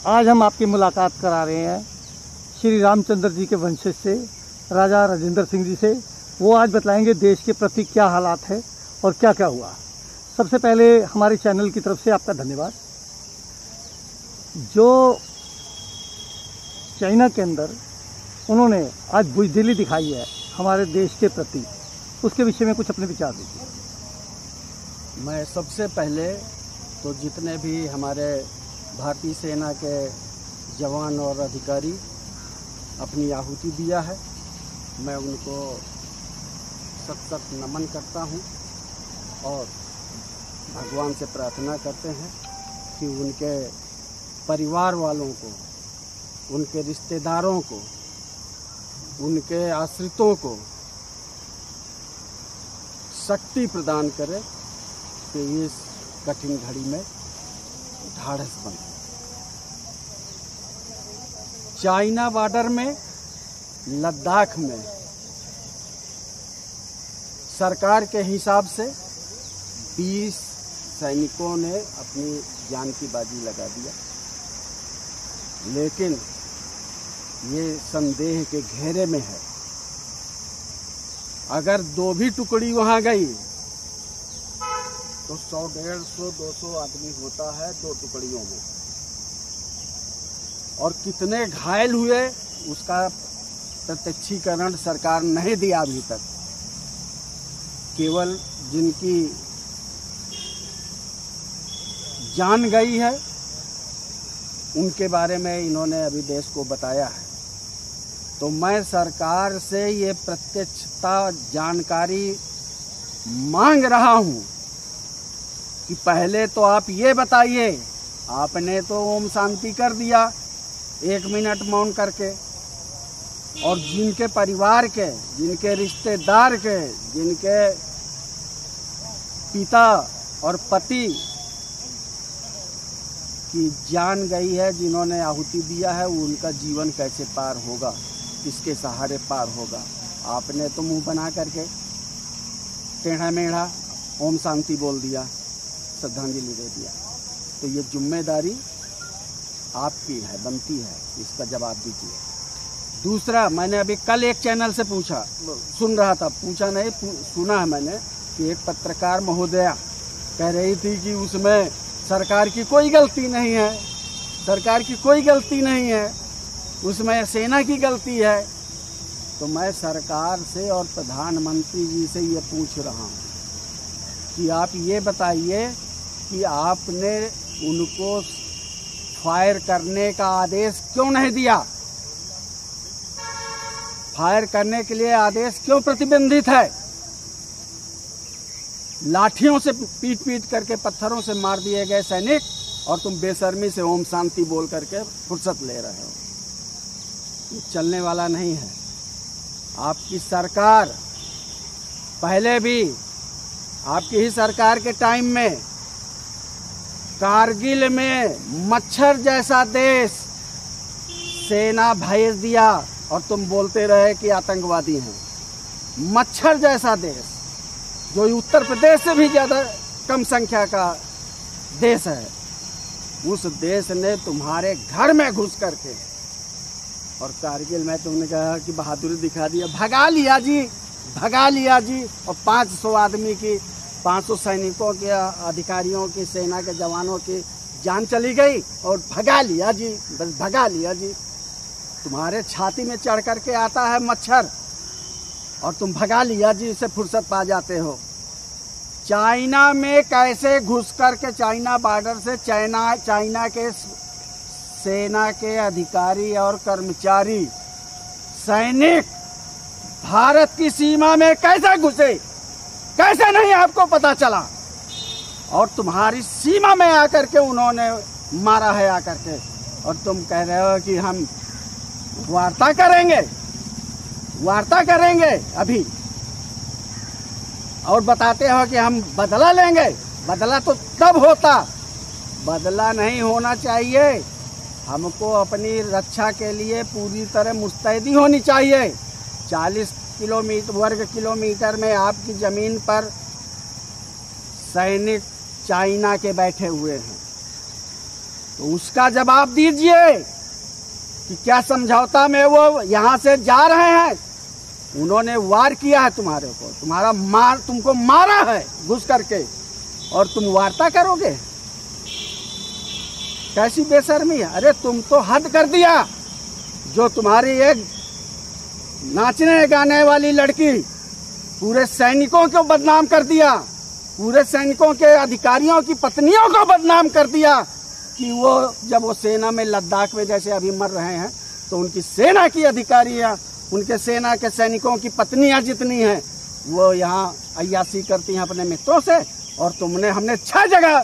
आज हम आपकी मुलाकात करा रहे हैं श्री रामचंद्र जी के वंशज से, राजा राजेंद्र सिंह जी से। वो आज बतलाएंगे देश के प्रति क्या हालात है और क्या क्या हुआ। सबसे पहले हमारे चैनल की तरफ से आपका धन्यवाद। जो चाइना के अंदर उन्होंने आज बुज़दिली दिखाई है हमारे देश के प्रति, उसके विषय में कुछ अपने विचार दीजिए। मैं सबसे पहले तो जितने भी हमारे भारतीय सेना के जवान और अधिकारी अपनी आहुति दिया है, मैं उनको सत सत नमन करता हूं और भगवान से प्रार्थना करते हैं कि उनके परिवार वालों को, उनके रिश्तेदारों को, उनके आश्रितों को शक्ति प्रदान करे कि इस कठिन घड़ी में ढाढ़स बने। चाइना बॉर्डर में, लद्दाख में सरकार के हिसाब से 20 सैनिकों ने अपनी जान की बाजी लगा दिया, लेकिन ये संदेह के घेरे में है। अगर 2 भी टुकड़ी वहां गई तो 100, 150, 200 आदमी होता है 2 टुकड़ियों में, और कितने घायल हुए उसका प्रत्यक्षीकरण सरकार नहीं दिया अभी तक। केवल जिनकी जान गई है उनके बारे में इन्होंने अभी देश को बताया है। तो मैं सरकार से ये प्रत्यक्षता जानकारी मांग रहा हूं कि पहले तो आप ये बताइए, आपने तो ओम शांति कर दिया 1 मिनट मौन करके, और जिनके परिवार के, जिनके रिश्तेदार के, जिनके पिता और पति की जान गई है, जिन्होंने आहुति दिया है, उनका जीवन कैसे पार होगा, किसके सहारे पार होगा। आपने तो मुंह बना करके टेढ़ा मेढ़ा ओम शांति बोल दिया, श्रद्धांजलि दे दिया। तो ये जिम्मेदारी आपकी है, बनती है, इसका जवाब दीजिए। दूसरा, मैंने अभी कल एक चैनल से पूछा, सुन रहा था, पूछा नहीं सुना है मैंने, कि एक पत्रकार महोदया कह रही थी कि उसमें सरकार की कोई गलती नहीं है, सरकार की कोई गलती नहीं है, उसमें सेना की गलती है। तो मैं सरकार से और प्रधानमंत्री जी से ये पूछ रहा हूँ कि आप ये बताइए कि आपने उनको फायर करने का आदेश क्यों नहीं दिया? फायर करने के लिए आदेश क्यों प्रतिबंधित है? लाठियों से पीट पीट करके, पत्थरों से मार दिए गए सैनिक, और तुम बेशर्मी से ओम शांति बोल करके फुर्सत ले रहे हो। ये चलने वाला नहीं है। आपकी सरकार, पहले भी आपकी ही सरकार के टाइम में कारगिल में मच्छर जैसा देश सेना भेज दिया और तुम बोलते रहे कि आतंकवादी हैं। मच्छर जैसा देश, जो उत्तर प्रदेश से भी ज़्यादा कम संख्या का देश है, उस देश ने तुम्हारे घर में घुस करके, और कारगिल में तुमने कहा कि बहादुरी दिखा दिया, भगा लिया जी, भगा लिया जी, और 500 आदमी की, 500 सैनिकों के, अधिकारियों की, सेना के जवानों की जान चली गई, और भगा लिया जी, बस भगा लिया जी। तुम्हारे छाती में चढ़ करके आता है मच्छर और तुम भगा लिया जी से फुर्सत पा जाते हो। चाइना में कैसे घुस करके, चाइना बॉर्डर से चाइना के सेना के अधिकारी और कर्मचारी, सैनिक भारत की सीमा में कैसे घुसे, कैसे नहीं आपको पता चला? और तुम्हारी सीमा में आकर के उन्होंने मारा है आकर के, और तुम कह रहे हो कि हम वार्ता करेंगे, वार्ता करेंगे अभी, और बताते हो कि हम बदला लेंगे। बदला तो तब होता, बदला नहीं होना चाहिए। हमको अपनी रक्षा के लिए पूरी तरह मुस्तैदी होनी चाहिए। 40 वर्ग किलोमीटर में आपकी ज़मीन पर सैनिक चाइना के बैठे हुए हैं, तो उसका जवाब दीजिए कि क्या समझौता में वो यहाँ से जा रहे हैं। उन्होंने वार किया है तुम्हारे को, तुमको मारा है घुस करके, और तुम वार्ता करोगे? कैसी बेशर्मी है। अरे तुम तो हद कर दिया। जो तुम्हारी एक नाचने गाने वाली लड़की पूरे सैनिकों को बदनाम कर दिया, पूरे सैनिकों के अधिकारियों की पत्नियों को बदनाम कर दिया कि वो जब वो सेना में लद्दाख में जैसे अभी मर रहे हैं तो उनकी सेना की अधिकारियां, उनके सेना के सैनिकों की पत्नियां जितनी हैं वो यहाँ अय्यासी करती हैं अपने मित्रों से। और हमने 6 जगह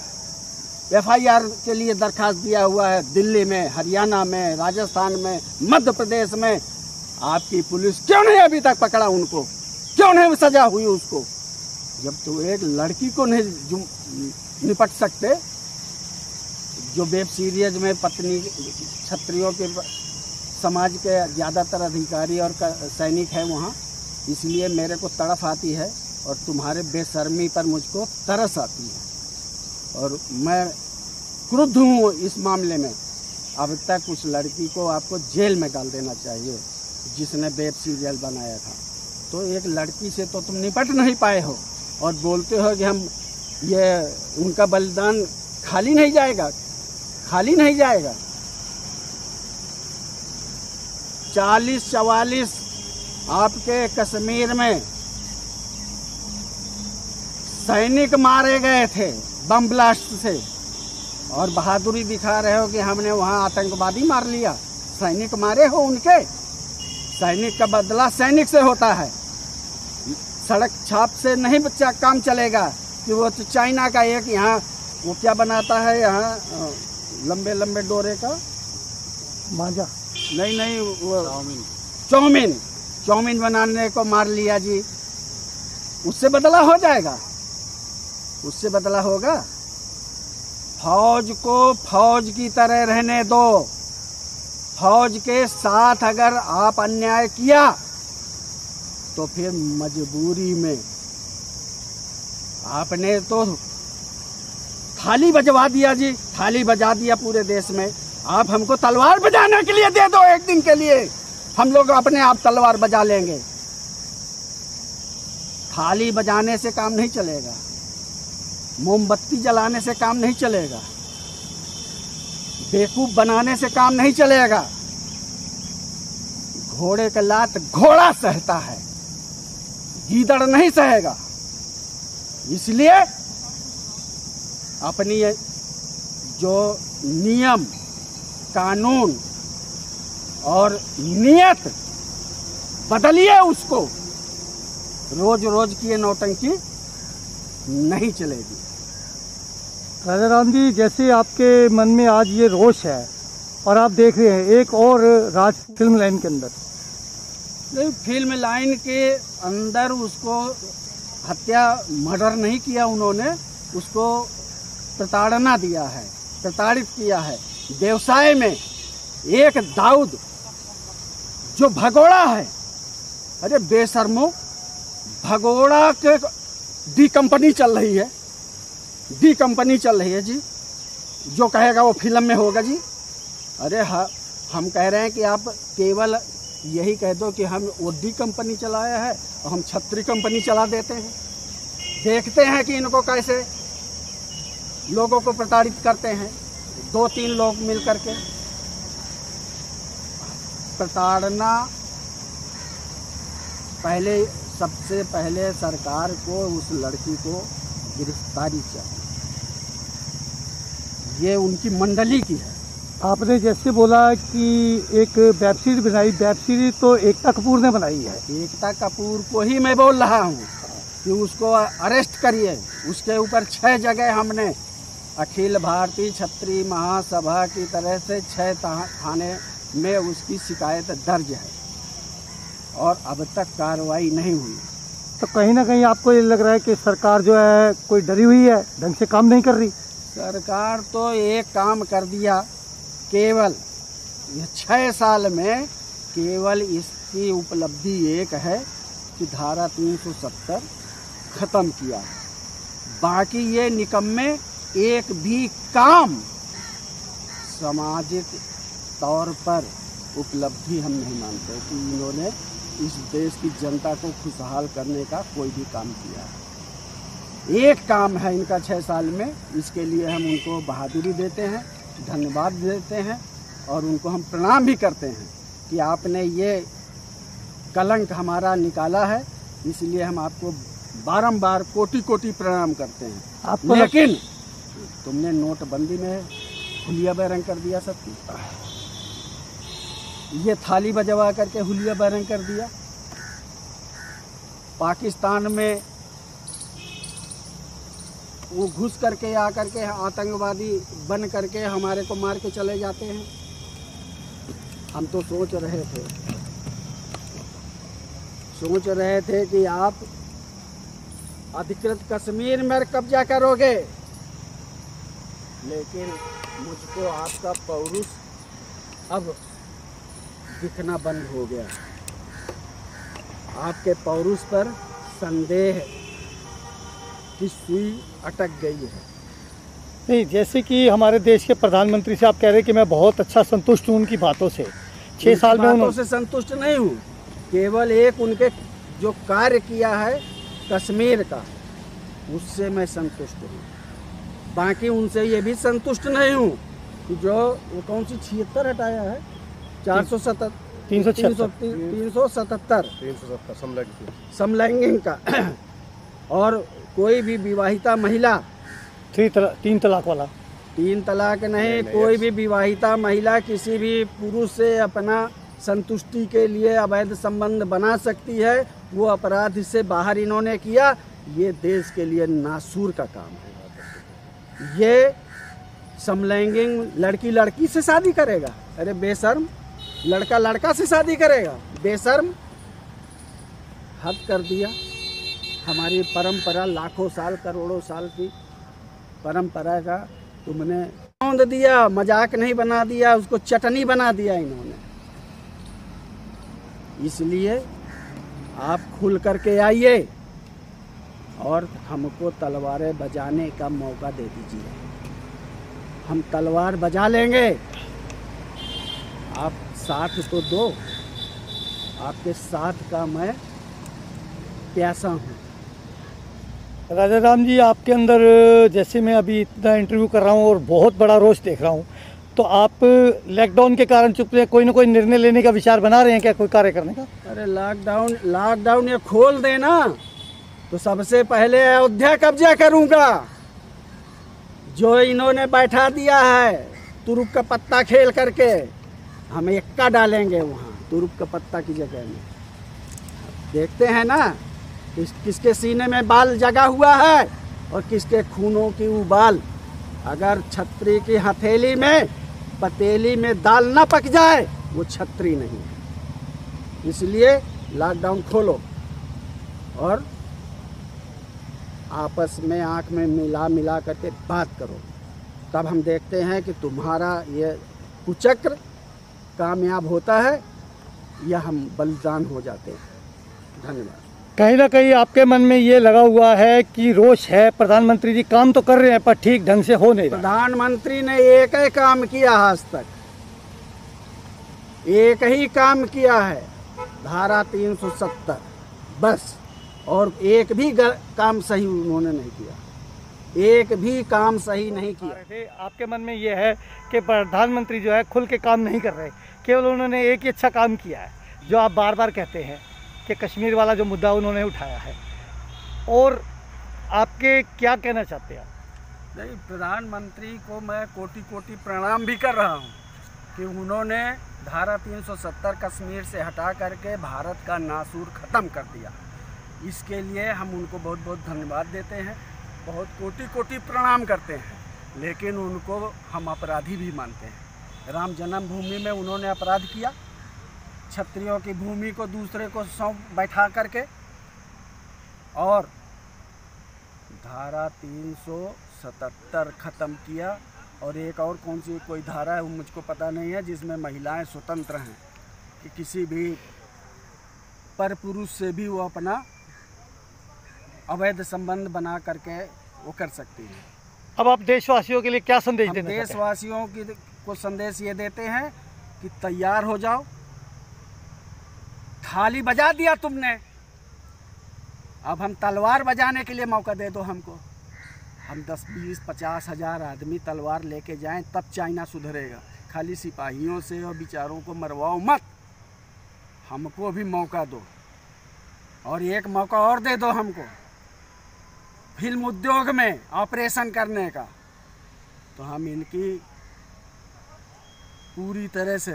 FIR के लिए दरखास्त दिया हुआ है, दिल्ली में, हरियाणा में, राजस्थान में, मध्य प्रदेश में। आपकी पुलिस क्यों नहीं अभी तक पकड़ा उनको? क्यों नहीं सजा हुई उसको? जब तो एक लड़की को नहीं निपट सकते, जो वेब सीरीज में पत्नी क्षत्रियों के समाज के ज़्यादातर अधिकारी और सैनिक हैं वहाँ, इसलिए मेरे को तड़फ आती है और तुम्हारे बेशर्मी पर मुझको तरस आती है। और मैं क्रुद्ध हूँ इस मामले में। अब तक उस लड़की को आपको जेल में डाल देना चाहिए जिसने वेब सीरियल बनाया था। तो एक लड़की से तो तुम निपट नहीं पाए हो और बोलते हो कि हम ये उनका बलिदान खाली नहीं जाएगा, खाली नहीं जाएगा। 40-44 आपके कश्मीर में सैनिक मारे गए थे बम ब्लास्ट से, और बहादुरी दिखा रहे हो कि हमने वहाँ आतंकवादी मार लिया। सैनिक मारे हो उनके। सैनिक का बदला सैनिक से होता है। सड़क छाप से नहीं बच्चा काम चलेगा कि वो तो चाइना का एक यहाँ वो क्या बनाता है यहाँ लंबे लंबे डोरे का मांझा, नहीं वो चाउमीन बनाने को मार लिया जी। उससे बदला हो जाएगा? उससे बदला होगा? फौज को फौज की तरह रहने दो। फौज के साथ अगर आप अन्याय किया तो फिर मजबूरी में आपने तो थाली बजवा दिया जी, थाली बजा दिया पूरे देश में। आप हमको तलवार बजाने के लिए दे दो एक दिन के लिए, हम लोग अपने आप तलवार बजा लेंगे। थाली बजाने से काम नहीं चलेगा, मोमबत्ती जलाने से काम नहीं चलेगा, बेवकूफ बनाने से काम नहीं चलेगा। घोड़े का लात घोड़ा सहता है, गीदड़ नहीं सहेगा। इसलिए अपनी जो नियम कानून और नियत बदलिए उसको। रोज रोज की ये नौटंकी नहीं चलेगी। राजा राम जी, जैसे आपके मन में आज ये रोष है और आप देख रहे हैं एक और राज फिल्म लाइन के अंदर, नहीं फिल्म लाइन के अंदर उसको हत्या मर्डर नहीं किया उन्होंने, उसको प्रताड़ना दिया है, प्रताड़ित किया है। व्यवसाय में एक दाऊद जो भगोड़ा है, अरे बेशर्मो, भगोड़ा के डी कंपनी चल रही है, डी कंपनी चल रही है जी। जो कहेगा वो फिल्म में होगा जी। अरे हम कह रहे हैं कि आप केवल यही कह दो कि हम वो डी कंपनी चलाया है और हम छत्री कंपनी चला देते हैं। देखते हैं कि इनको कैसे लोगों को प्रताड़ित करते हैं। 2-3 लोग मिल करके प्रताड़ना। सबसे पहले सरकार को उस लड़की को गिरफ्तारी चाहिए। ये उनकी मंडली की है। आपने जैसे बोला कि एक वेब सीरीज बनाई, वेब सीरीज तो एकता कपूर ने बनाई है। एकता कपूर को ही मैं बोल रहा हूँ कि उसको अरेस्ट करिए। उसके ऊपर 6 जगह हमने अखिल भारतीय क्षत्रिय महासभा की तरह से 6 थाने में उसकी शिकायत दर्ज है और अब तक कार्रवाई नहीं हुई। तो कहीं ना कहीं आपको ये लग रहा है कि सरकार जो है कोई डरी हुई है, ढंग से काम नहीं कर रही। सरकार तो एक काम कर दिया, केवल 6 साल में केवल इसकी उपलब्धि एक है कि धारा 370 खत्म किया। बाकी ये निकम्मे एक भी काम सामाजिक तौर पर उपलब्धि हम नहीं मानते कि इन्होंने इस देश की जनता को खुशहाल करने का कोई भी काम किया है। एक काम है इनका 6 साल में, इसके लिए हम उनको बहादुरी देते हैं, धन्यवाद देते हैं और उनको हम प्रणाम भी करते हैं कि आपने ये कलंक हमारा निकाला है, इसलिए हम आपको बारंबार कोटि कोटि प्रणाम करते हैं। आपको लेकिन तुमने नोटबंदी में हुलिया बैरंग कर दिया सबकी, ये थाली बजवा करके हुलिया बैरंग कर दिया। पाकिस्तान में वो घुस करके आकर के आतंकवादी बन करके हमारे को मार के चले जाते हैं। हम तो सोच रहे थे कि आप अधिकृत कश्मीर में कब्जा करोगे, लेकिन मुझको आपका पौरुष अब दिखना बंद हो गया। आपके पौरुष पर संदेह की सुई अटक गई है। नहीं, जैसे कि हमारे देश के प्रधानमंत्री से आप कह रहे हैं कि मैं बहुत अच्छा संतुष्ट हूँ उनकी बातों से। 6 साल में बातों से संतुष्ट नहीं हूँ, केवल एक उनके जो कार्य किया है कश्मीर का, उससे मैं संतुष्ट हूँ। बाकी उनसे ये भी संतुष्ट नहीं हूँ कि जो वो कौन सी 76 हटाया है, 377 समलैंगिक का और कोई भी विवाहिता महिला 3 तलाक वाला, 3 तलाक नहीं, कोई भी विवाहिता महिला किसी भी पुरुष से अपना संतुष्टि के लिए अवैध संबंध बना सकती है। वो अपराध से बाहर इन्होंने किया। ये देश के लिए नासूर का काम है। ये समलैंगिक लड़की लड़की से शादी करेगा, अरे बेशर्म, लड़का लड़का से शादी करेगा, बेशर्म। हद कर दिया। हमारी परंपरा लाखों साल करोड़ों साल की परंपरा का तुमने रौंद दिया, मजाक नहीं बना दिया, उसको चटनी बना दिया इन्होंने। इसलिए आप खुल करके आइए और हमको तलवारें बजाने का मौका दे दीजिए। हम तलवार बजा लेंगे, आप साथ तो दो। आपके साथ का मैं प्यासा हूँ। राजा राम जी, आपके अंदर जैसे मैं अभी इतना इंटरव्यू कर रहा हूँ और बहुत बड़ा रोष देख रहा हूँ, तो आप लॉकडाउन के कारण चुप रहे, कोई ना कोई निर्णय लेने का विचार बना रहे हैं क्या, कोई कार्य करने का? अरे लॉकडाउन ये खोल देना तो सबसे पहले अयोध्या कब्जा करूंगा। जो इन्होंने बैठा दिया है तुरुप का पत्ता खेल करके, हम एक्का डालेंगे वहाँ तुरुप का पत्ता की जगह में। देखते हैं ना किसके सीने में बाल जगा हुआ है और किसके खूनों की उबाल। अगर छतरी की हथेली में पतेली में दाल ना पक जाए वो छतरी नहीं है। इसलिए लॉकडाउन खोलो और आपस में आंख में मिला करके बात करो, तब हम देखते हैं कि तुम्हारा ये कुचक्र कामयाब होता है या हम बलिदान हो जाते हैं। धन्यवाद। कहीं ना कहीं आपके मन में ये लगा हुआ है कि रोष है, प्रधानमंत्री जी काम तो कर रहे हैं पर ठीक ढंग से हो नहीं रहा। प्रधानमंत्री ने एक ही काम किया आज तक, एक ही काम किया है, धारा 370 बस। और एक भी काम सही उन्होंने नहीं किया, एक भी काम सही नहीं किया। आपके मन में ये है कि प्रधानमंत्री जो है खुल के काम नहीं कर रहे, केवल उन्होंने एक ही अच्छा काम किया है जो आप बार बार कहते हैं कि कश्मीर वाला जो मुद्दा उन्होंने उठाया है। और आपके क्या कहना चाहते हैं? नहीं, प्रधानमंत्री को मैं कोटि कोटि प्रणाम भी कर रहा हूँ कि उन्होंने धारा 370 कश्मीर से हटा करके भारत का नासूर ख़त्म कर दिया। इसके लिए हम उनको बहुत बहुत धन्यवाद देते हैं, बहुत कोटि कोटि प्रणाम करते हैं। लेकिन उनको हम अपराधी भी मानते हैं। राम जन्मभूमि में उन्होंने अपराध किया, क्षत्रियों की भूमि को दूसरे को सौंप बैठा करके, और धारा 377 ख़त्म किया। और एक और कौन सी कोई धारा है वो मुझको पता नहीं है, जिसमें महिलाएं स्वतंत्र हैं कि किसी भी पर पुरुष से भी वो अपना अवैध संबंध बना करके वो कर सकती है। अब आप देशवासियों के लिए क्या संदेश देना चाहते हैं? देशवासियों आपको संदेश ये देते हैं कि तैयार हो जाओ। थाली बजा दिया तुमने, अब हम तलवार बजाने के लिए मौका दे दो हमको। हम 10, 20, 50 हज़ार आदमी तलवार लेके जाएं तब चाइना सुधरेगा। खाली सिपाहियों से और बेचारों को मरवाओ मत, हमको भी मौका दो। और एक मौका और दे दो हमको फिल्म उद्योग में ऑपरेशन करने का, तो हम इनकी पूरी तरह से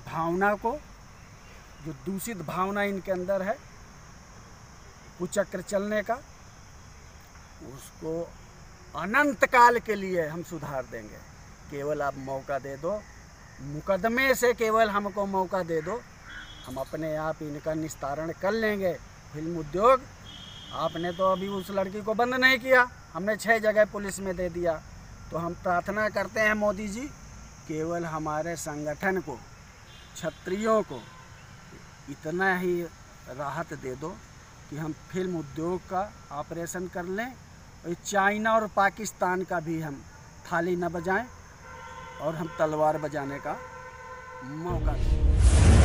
भावना को, जो दूषित भावना इनके अंदर है कुचक्र चलने का, उसको अनंत काल के लिए हम सुधार देंगे। केवल आप मौका दे दो, मुकदमे से केवल हमको मौका दे दो, हम अपने आप इनका निस्तारण कर लेंगे। फिल्म उद्योग आपने तो अभी उस लड़की को बंद नहीं किया, हमने 6 जगह पुलिस में दे दिया। तो हम प्रार्थना करते हैं मोदी जी, केवल हमारे संगठन को, क्षत्रियों को इतना ही राहत दे दो कि हम फिल्म उद्योग का ऑपरेशन कर लें और चाइना और पाकिस्तान का भी हम थाली न बजाएं और हम तलवार बजाने का मौका दें।